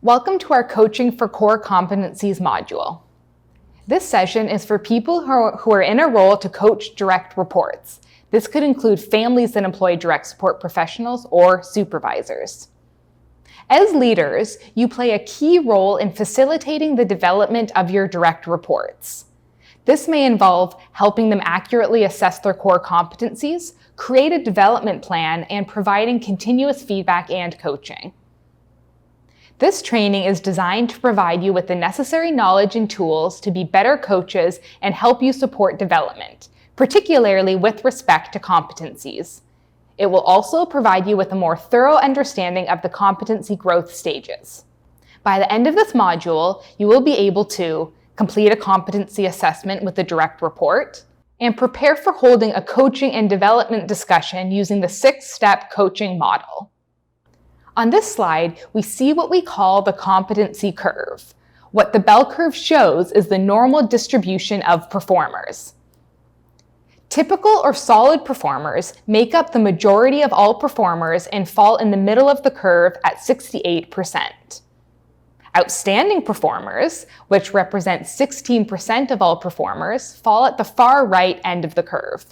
Welcome to our Coaching for Core Competencies module. This session is for people who are in a role to coach direct reports. This could include families that employ direct support professionals or supervisors. As leaders, you play a key role in facilitating the development of your direct reports. This may involve helping them accurately assess their core competencies, create a development plan, and providing continuous feedback and coaching. This training is designed to provide you with the necessary knowledge and tools to be better coaches and help you support development, particularly with respect to competencies. It will also provide you with a more thorough understanding of the competency growth stages. By the end of this module, you will be able to complete a competency assessment with a direct report and prepare for holding a coaching and development discussion using the 6-step coaching model. On this slide, we see what we call the competency curve. What the bell curve shows is the normal distribution of performers. Typical or solid performers make up the majority of all performers and fall in the middle of the curve at 68%. Outstanding performers, which represent 16% of all performers, fall at the far right end of the curve.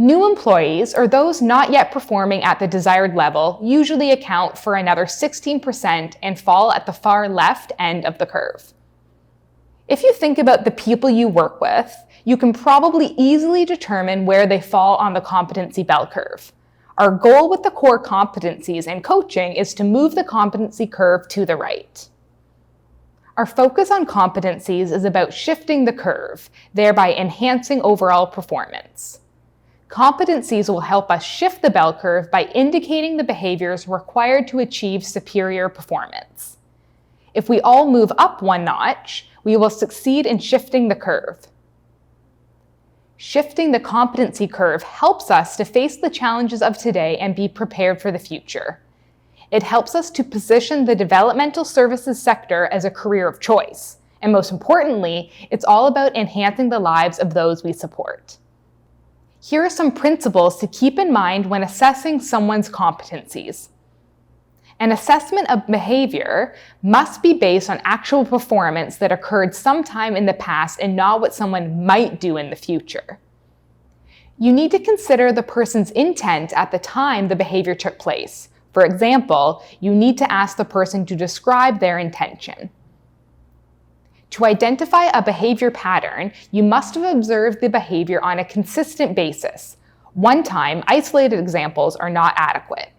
New employees, or those not yet performing at the desired level, usually account for another 16% and fall at the far left end of the curve. If you think about the people you work with, you can probably easily determine where they fall on the competency bell curve. Our goal with the core competencies and coaching is to move the competency curve to the right. Our focus on competencies is about shifting the curve, thereby enhancing overall performance. Competencies will help us shift the bell curve by indicating the behaviors required to achieve superior performance. If we all move up one notch, we will succeed in shifting the curve. Shifting the competency curve helps us to face the challenges of today and be prepared for the future. It helps us to position the developmental services sector as a career of choice. And most importantly, it's all about enhancing the lives of those we support. Here are some principles to keep in mind when assessing someone's competencies. An assessment of behavior must be based on actual performance that occurred sometime in the past and not what someone might do in the future. You need to consider the person's intent at the time the behavior took place. For example, you need to ask the person to describe their intention. To identify a behavior pattern, you must have observed the behavior on a consistent basis. One-time, isolated examples are not adequate.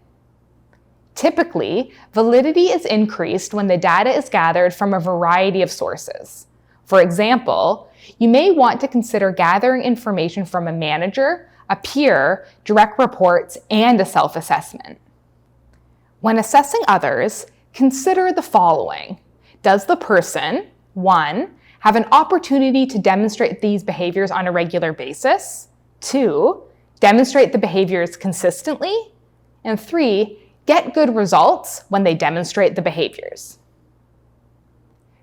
Typically, validity is increased when the data is gathered from a variety of sources. For example, you may want to consider gathering information from a manager, a peer, direct reports, and a self-assessment. When assessing others, consider the following. Does the person, 1, have an opportunity to demonstrate these behaviors on a regular basis? 2, demonstrate the behaviors consistently? And 3, get good results when they demonstrate the behaviors.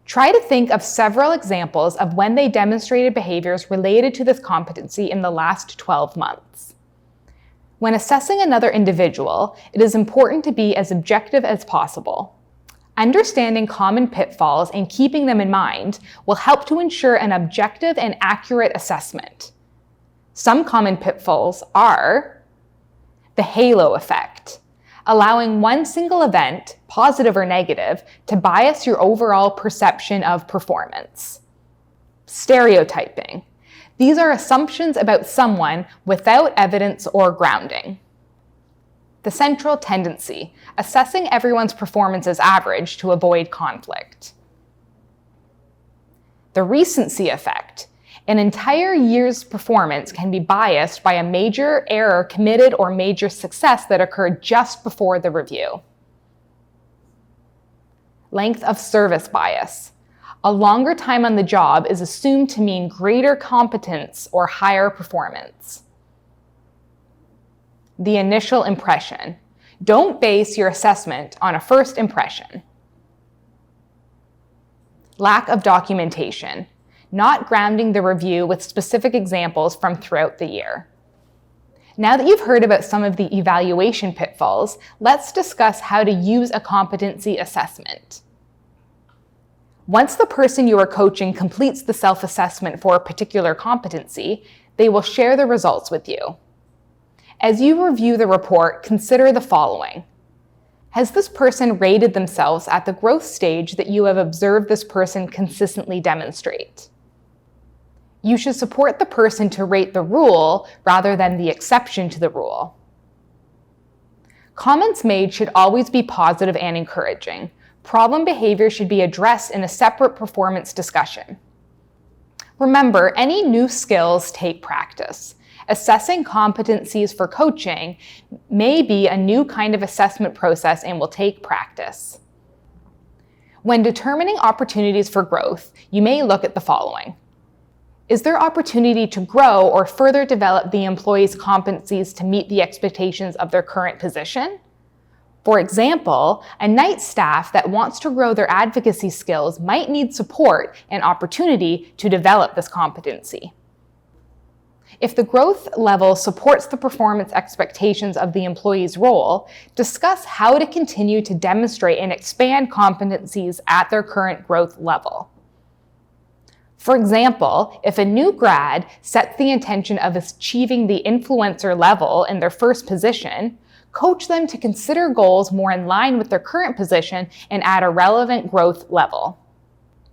Try to think of several examples of when they demonstrated behaviors related to this competency in the last 12 months. When assessing another individual, it is important to be as objective as possible. Understanding common pitfalls and keeping them in mind will help to ensure an objective and accurate assessment. Some common pitfalls are the halo effect, allowing one single event, positive or negative, to bias your overall perception of performance. Stereotyping. These are assumptions about someone without evidence or grounding. The central tendency, assessing everyone's performance as average to avoid conflict. The recency effect. An entire year's performance can be biased by a major error committed or major success that occurred just before the review. Length of service bias. A longer time on the job is assumed to mean greater competence or higher performance. The initial impression. Don't base your assessment on a first impression. Lack of documentation. Not grounding the review with specific examples from throughout the year. Now that you've heard about some of the evaluation pitfalls, let's discuss how to use a competency assessment. Once the person you are coaching completes the self-assessment for a particular competency, they will share the results with you. As you review the report, consider the following. Has this person rated themselves at the growth stage that you have observed this person consistently demonstrate? You should support the person to rate the rule rather than the exception to the rule. Comments made should always be positive and encouraging. Problem behavior should be addressed in a separate performance discussion. Remember, any new skills take practice. Assessing competencies for coaching may be a new kind of assessment process and will take practice. When determining opportunities for growth, you may look at the following. Is there opportunity to grow or further develop the employee's competencies to meet the expectations of their current position? For example, a night staff that wants to grow their advocacy skills might need support and opportunity to develop this competency. If the growth level supports the performance expectations of the employee's role, discuss how to continue to demonstrate and expand competencies at their current growth level. For example, if a new grad sets the intention of achieving the influencer level in their first position, coach them to consider goals more in line with their current position and at a relevant growth level.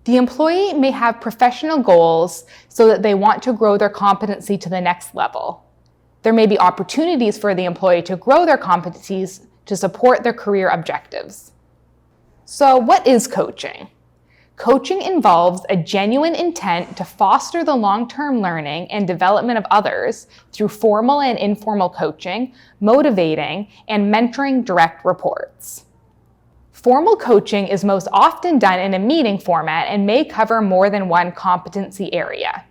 The employee may have professional goals so that they want to grow their competency to the next level. There may be opportunities for the employee to grow their competencies to support their career objectives. So what is coaching? Coaching involves a genuine intent to foster the long-term learning and development of others through formal and informal coaching, motivating, and mentoring direct reports. Formal coaching is most often done in a meeting format and may cover more than one competency area.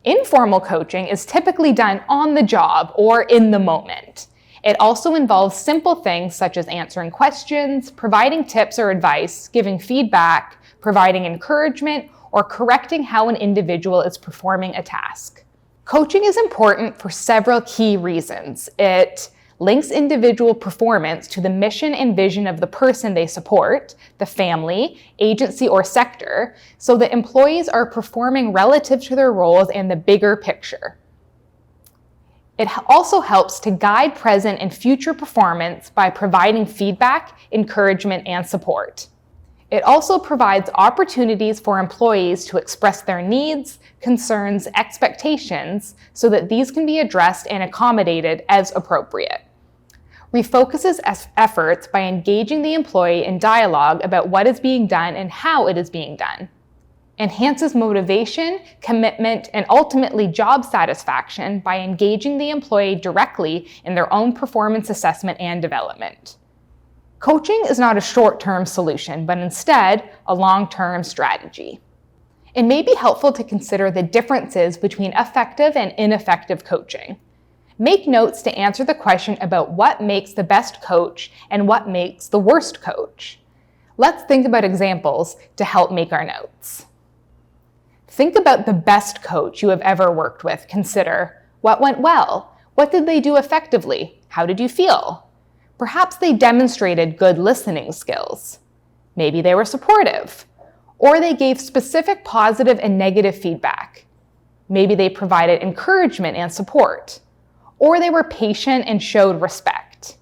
Informal coaching is typically done on the job or in the moment. It also involves simple things such as answering questions, providing tips or advice, giving feedback, providing encouragement, or correcting how an individual is performing a task. Coaching is important for several key reasons. It links individual performance to the mission and vision of the person they support, the family, agency, or sector, so that employees are performing relative to their roles and the bigger picture. It also helps to guide present and future performance by providing feedback, encouragement, and support. It also provides opportunities for employees to express their needs, concerns, expectations, so that these can be addressed and accommodated as appropriate. Refocuses efforts by engaging the employee in dialogue about what is being done and how it is being done. Enhances motivation, commitment, and ultimately job satisfaction by engaging the employee directly in their own performance assessment and development. Coaching is not a short-term solution, but instead a long-term strategy. It may be helpful to consider the differences between effective and ineffective coaching. Make notes to answer the question about what makes the best coach and what makes the worst coach. Let's think about examples to help make our notes. Think about the best coach you have ever worked with. Consider what went well. What did they do effectively? How did you feel? Perhaps they demonstrated good listening skills. Maybe they were supportive. Or they gave specific positive and negative feedback. Maybe they provided encouragement and support. Or they were patient and showed respect.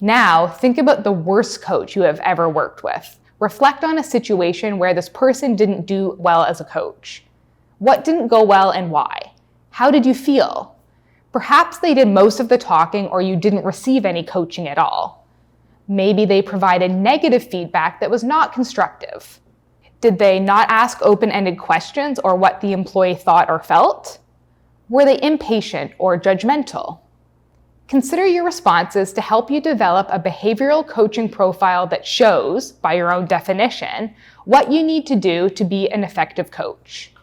Now, think about the worst coach you have ever worked with. Reflect on a situation where this person didn't do well as a coach. What didn't go well and why? How did you feel? Perhaps they did most of the talking or you didn't receive any coaching at all. Maybe they provided negative feedback that was not constructive. Did they not ask open-ended questions or what the employee thought or felt? Were they impatient or judgmental? Consider your responses to help you develop a behavioral coaching profile that shows, by your own definition, what you need to do to be an effective coach.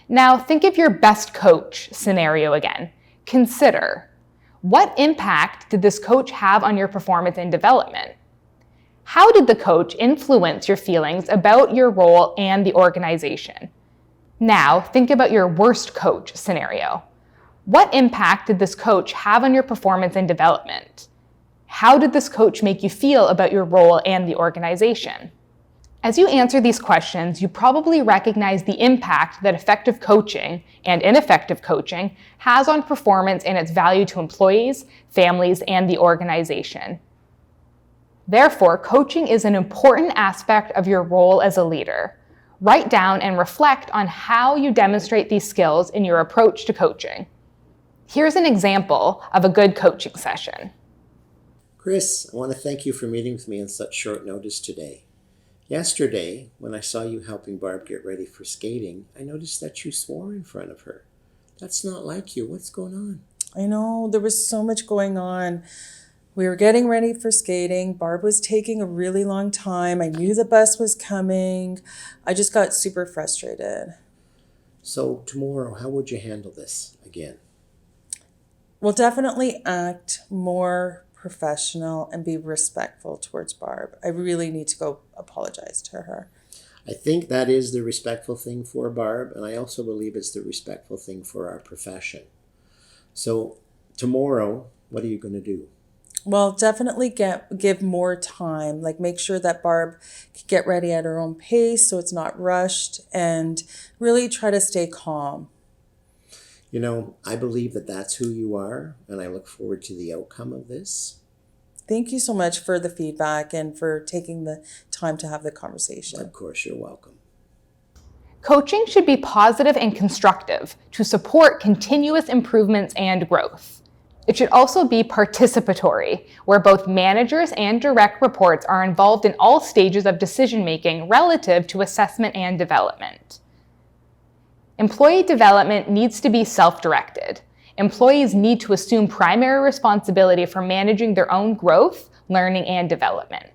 Now, think of your best coach scenario again. Consider, what impact did this coach have on your performance and development? How did the coach influence your feelings about your role and the organization? Now, think about your worst coach scenario. What impact did this coach have on your performance and development? How did this coach make you feel about your role and the organization? As you answer these questions, you probably recognize the impact that effective coaching and ineffective coaching has on performance and its value to employees, families, and the organization. Therefore, coaching is an important aspect of your role as a leader. Write down and reflect on how you demonstrate these skills in your approach to coaching. Here's an example of a good coaching session. Chris, I want to thank you for meeting with me on such short notice today. Yesterday, when I saw you helping Barb get ready for skating, I noticed that you swore in front of her. That's not like you. What's going on? I know, there was so much going on. We were getting ready for skating. Barb was taking a really long time. I knew the bus was coming. I just got super frustrated. So tomorrow, how would you handle this again? We'll definitely act more professional and be respectful towards Barb. I really need to go apologize to her. I think that is the respectful thing for Barb, and I also believe it's the respectful thing for our profession. So tomorrow, what are you going to do? Well, definitely give more time, like make sure that Barb can get ready at her own pace so it's not rushed, and really try to stay calm. You know, I believe that that's who you are, and I look forward to the outcome of this. Thank you so much for the feedback and for taking the time to have the conversation. Of course, you're welcome. Coaching should be positive and constructive to support continuous improvements and growth. It should also be participatory, where both managers and direct reports are involved in all stages of decision-making relative to assessment and development. Employee development needs to be self-directed. Employees need to assume primary responsibility for managing their own growth, learning, and development.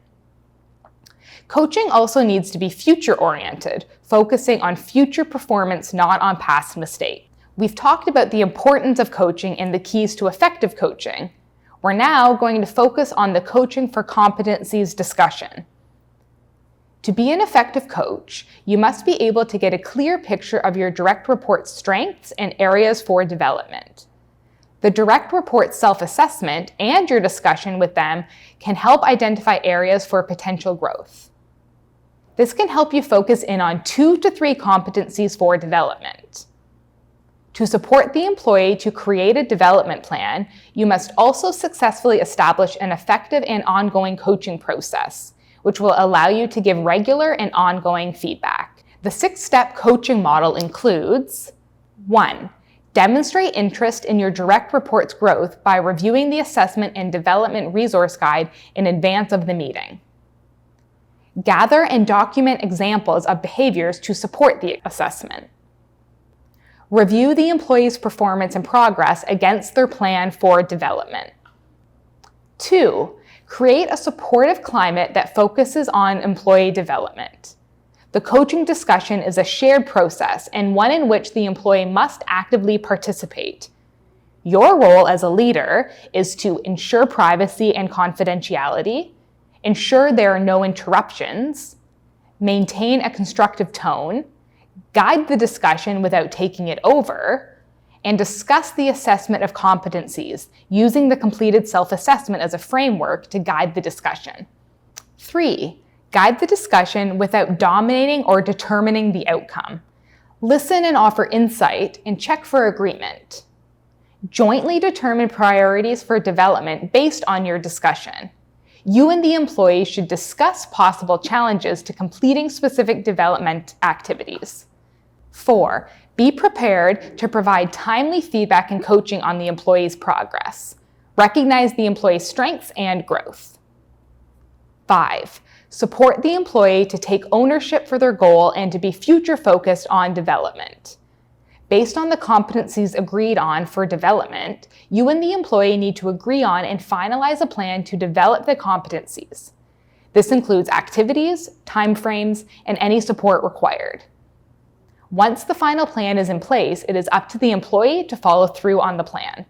Coaching also needs to be future-oriented, focusing on future performance, not on past mistakes. We've talked about the importance of coaching and the keys to effective coaching. We're now going to focus on the coaching for competencies discussion. To be an effective coach, you must be able to get a clear picture of your direct report's strengths and areas for development. The direct report's self-assessment and your discussion with them can help identify areas for potential growth. This can help you focus in on 2 to 3 competencies for development. To support the employee to create a development plan, you must also successfully establish an effective and ongoing coaching process, which will allow you to give regular and ongoing feedback. The 6-step coaching model includes 1. Demonstrate interest in your direct report's growth by reviewing the assessment and development resource guide in advance of the meeting. Gather and document examples of behaviors to support the assessment. Review the employee's performance and progress against their plan for development. 2. Create a supportive climate that focuses on employee development. The coaching discussion is a shared process and one in which the employee must actively participate. Your role as a leader is to ensure privacy and confidentiality, ensure there are no interruptions, maintain a constructive tone, guide the discussion without taking it over, and discuss the assessment of competencies, using the completed self-assessment as a framework to guide the discussion. 3. Guide the discussion without dominating or determining the outcome. Listen and offer insight and check for agreement. Jointly determine priorities for development based on your discussion. You and the employee should discuss possible challenges to completing specific development activities. 4. Be prepared to provide timely feedback and coaching on the employee's progress. Recognize the employee's strengths and growth. 5. Support the employee to take ownership for their goal and to be future-focused on development. Based on the competencies agreed on for development, you and the employee need to agree on and finalize a plan to develop the competencies. This includes activities, timeframes, and any support required. Once the final plan is in place, it is up to the employee to follow through on the plan.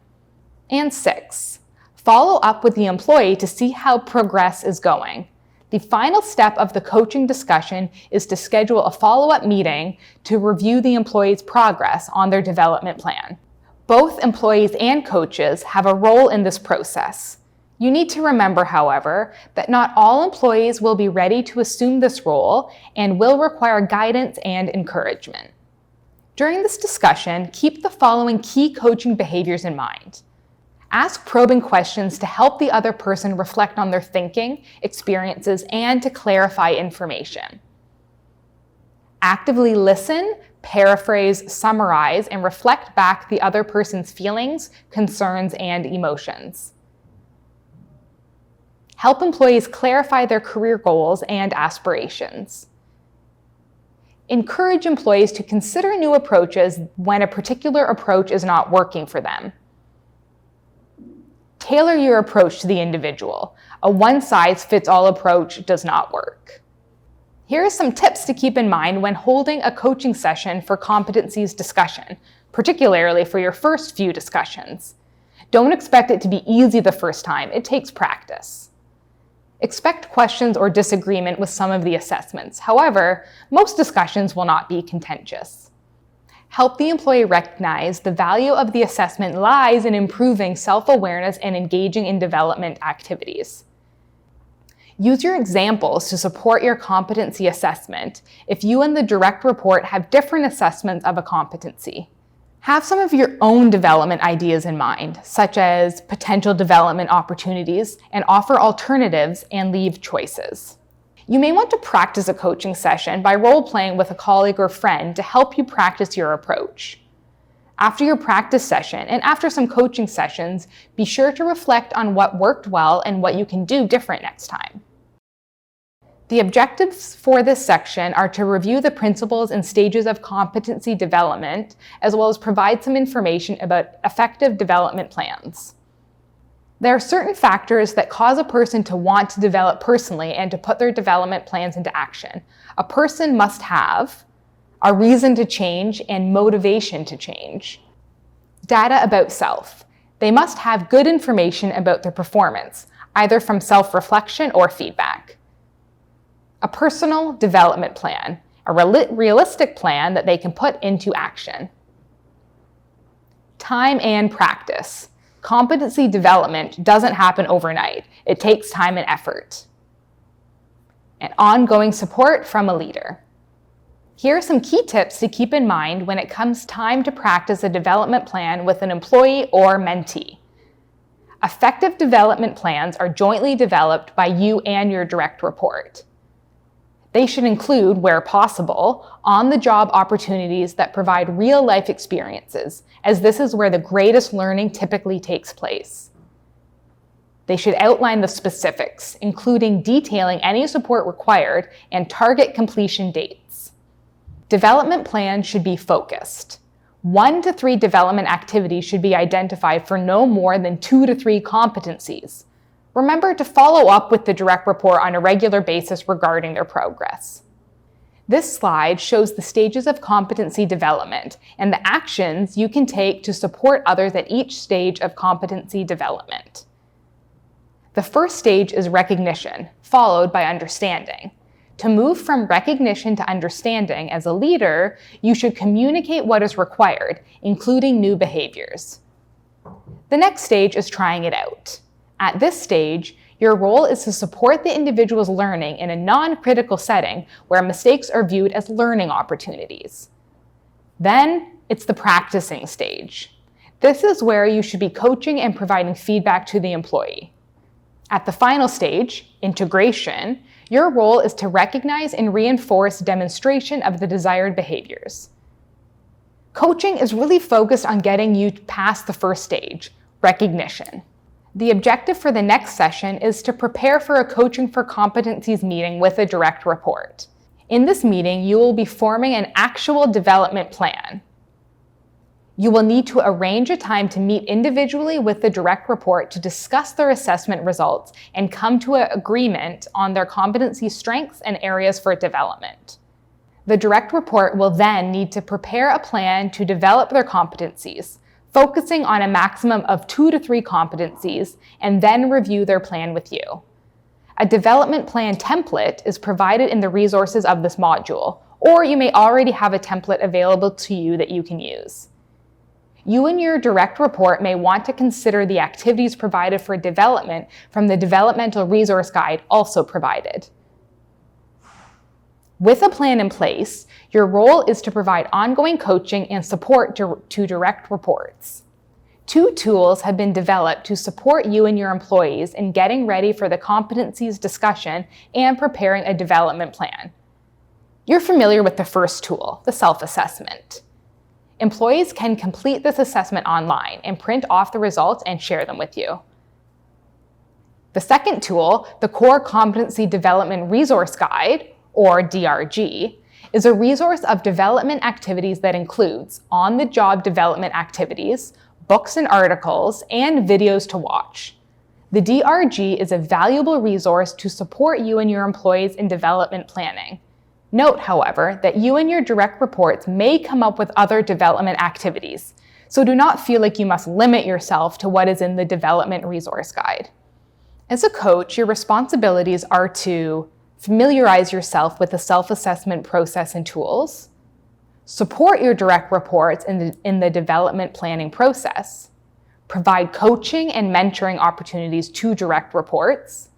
And 6, follow up with the employee to see how progress is going. The final step of the coaching discussion is to schedule a follow-up meeting to review the employee's progress on their development plan. Both employees and coaches have a role in this process. You need to remember, however, that not all employees will be ready to assume this role and will require guidance and encouragement. During this discussion, keep the following key coaching behaviors in mind. Ask probing questions to help the other person reflect on their thinking, experiences, and to clarify information. Actively listen, paraphrase, summarize, and reflect back the other person's feelings, concerns, and emotions. Help employees clarify their career goals and aspirations. Encourage employees to consider new approaches when a particular approach is not working for them. Tailor your approach to the individual. A one-size-fits-all approach does not work. Here are some tips to keep in mind when holding a coaching session for competencies discussion, particularly for your first few discussions. Don't expect it to be easy the first time. It takes practice. Expect questions or disagreement with some of the assessments. However, most discussions will not be contentious. Help the employee recognize the value of the assessment lies in improving self-awareness and engaging in development activities. Use your examples to support your competency assessment if you and the direct report have different assessments of a competency. Have some of your own development ideas in mind, such as potential development opportunities, and offer alternatives and leave choices. You may want to practice a coaching session by role-playing with a colleague or friend to help you practice your approach. After your practice session and after some coaching sessions, be sure to reflect on what worked well and what you can do different next time. The objectives for this section are to review the principles and stages of competency development, as well as provide some information about effective development plans. There are certain factors that cause a person to want to develop personally and to put their development plans into action. A person must have a reason to change and motivation to change. Data about self. They must have good information about their performance, either from self-reflection or feedback. A personal development plan, a realistic plan that they can put into action. Time and practice. Competency development doesn't happen overnight. It takes time and effort. And ongoing support from a leader. Here are some key tips to keep in mind when it comes time to practice a development plan with an employee or mentee. Effective development plans are jointly developed by you and your direct report. They should include, where possible, on-the-job opportunities that provide real-life experiences, as this is where the greatest learning typically takes place. They should outline the specifics, including detailing any support required and target completion dates. Development plans should be focused. 1 to 3 development activities should be identified for no more than 2 to 3 competencies. Remember to follow up with the direct report on a regular basis regarding their progress. This slide shows the stages of competency development and the actions you can take to support others at each stage of competency development. The first stage is recognition, followed by understanding. To move from recognition to understanding as a leader, you should communicate what is required, including new behaviors. The next stage is trying it out. At this stage, your role is to support the individual's learning in a non-critical setting where mistakes are viewed as learning opportunities. Then, it's the practicing stage. This is where you should be coaching and providing feedback to the employee. At the final stage, integration, your role is to recognize and reinforce demonstration of the desired behaviors. Coaching is really focused on getting you past the first stage, recognition. The objective for the next session is to prepare for a Coaching for Competencies meeting with a direct report. In this meeting, you will be forming an actual development plan. You will need to arrange a time to meet individually with the direct report to discuss their assessment results and come to an agreement on their competency strengths and areas for development. The direct report will then need to prepare a plan to develop their competencies, focusing on a maximum of 2 to 3 competencies, and then review their plan with you. A development plan template is provided in the resources of this module, or you may already have a template available to you that you can use. You and your direct report may want to consider the activities provided for development from the developmental resource guide also provided. With a plan in place, your role is to provide ongoing coaching and support to direct reports. 2 tools have been developed to support you and your employees in getting ready for the competencies discussion and preparing a development plan. You're familiar with the first tool, the self-assessment. Employees can complete this assessment online and print off the results and share them with you. The second tool, the Core Competency Development Resource Guide, or DRG, is a resource of development activities that includes on-the-job development activities, books and articles, and videos to watch. The DRG is a valuable resource to support you and your employees in development planning. Note, however, that you and your direct reports may come up with other development activities, so do not feel like you must limit yourself to what is in the development resource guide. As a coach, your responsibilities are to familiarize yourself with the self-assessment process and tools, support your direct reports in the development planning process, provide coaching and mentoring opportunities to direct reports,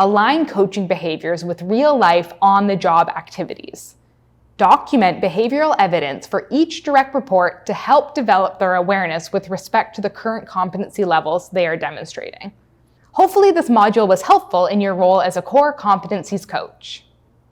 align coaching behaviors with real-life on-the-job activities, document behavioral evidence for each direct report to help develop their awareness with respect to the current competency levels they are demonstrating. Hopefully this module was helpful in your role as a Core Competencies coach.